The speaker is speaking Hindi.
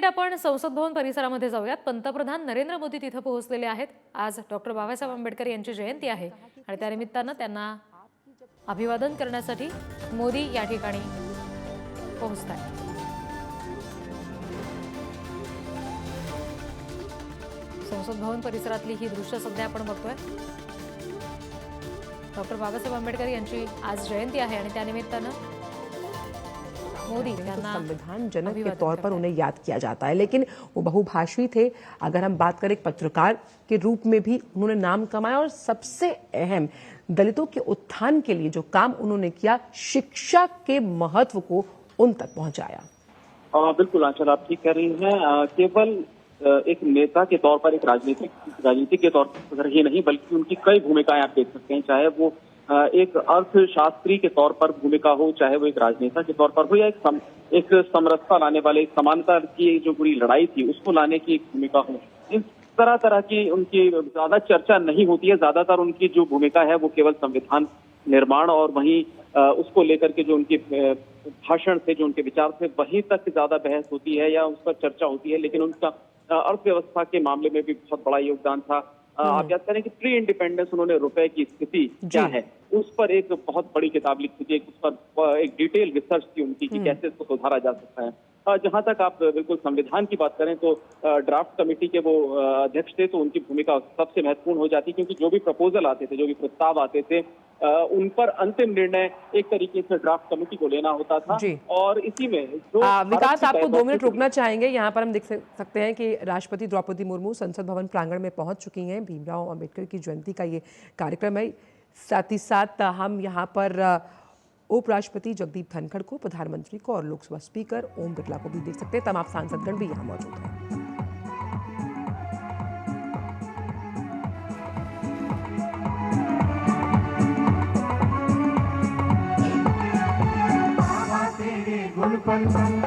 थेट आपण संसद भवन परिसरामध्ये जाऊयात। पंतप्रधान नरेंद्र मोदी तिथे पोहोचलेले आहेत। आज डॉक्टर बाबासाहेब आंबेडकर यांची जयंती आहे आणि त्या निमित्ताने त्यांना अभिवादन करण्यासाठी मोदी या ठिकाणी पोहोचतात। संसद भवन परिसरातली ही दृश्य सध्या आपण बघतोय। डॉक्टर बाबासाहेब आंबेडकर यांची आज जयंती आहे आणि त्या निमित्ताने मोदी संविधान जनक के तौर पर उन्हें याद किया जाता है, लेकिन वो बहुभाषी थे। अगर हम बात करें, एक पत्रकार के रूप में भी उन्होंने नाम कमाया और सबसे अहम दलितों के उत्थान के लिए जो काम उन्होंने किया, शिक्षा के महत्व को उन तक पहुंचाया। बिल्कुल आंचल, आप ठीक कह रही हैं। केवल एक नेता के तौर पर, एक राजनीतिक के तौर पर ही नहीं, बल्कि उनकी कई भूमिकाएं आप देख सकते हैं। चाहे वो एक अर्थशास्त्री के तौर पर भूमिका हो, चाहे वो एक राजनेता के तौर पर हो, या एक समरसता लाने वाले, समानता की जो पूरी लड़ाई थी उसको लाने की एक भूमिका हो। इस तरह की उनकी ज्यादा चर्चा नहीं होती है। ज्यादातर उनकी जो भूमिका है वो केवल संविधान निर्माण और वहीं उसको लेकर के जो उनके भाषण थे, जो उनके विचार थे, वहीं तक ज्यादा बहस होती है या उस पर चर्चा होती है। लेकिन उनका अर्थव्यवस्था के मामले में भी बहुत बड़ा योगदान था। आप याद करें कि प्री इंडिपेंडेंस उन्होंने रुपए की स्थिति क्या है उस पर एक बहुत बड़ी किताब लिखी थी। उस पर एक डिटेल रिसर्च थी उनकी कि कैसे इसको सुधारा जा सकता है। जहां तक आप बिल्कुल संविधान की बात करें तो ड्राफ्ट कमेटी के वो अध्यक्ष थे, तो उनकी भूमिका सबसे महत्वपूर्ण हो जाती, क्योंकि जो भी प्रपोजल आते थे, जो भी प्रस्ताव आते थे, उन पर अंतिम निर्णय एक तरीके से ड्राफ्ट कमेटी को लेना होता था। और इसी में जो विकास, आपको 2 मिनट रुकना चाहेंगे। यहाँ पर हम देख सकते हैं कि राष्ट्रपति द्रौपदी मुर्मू संसद भवन प्रांगण में पहुंच चुकी हैं। भीमराव अम्बेडकर की जयंती का ये कार्यक्रम है। साथ ही साथ हम यहाँ पर उपराष्ट्रपति जगदीप धनखड़ को, प्रधानमंत्री को और लोकसभा स्पीकर ओम बिरला को भी देख सकते हैं। तमाम सांसदगण भी यहाँ मौजूद हैं। गुण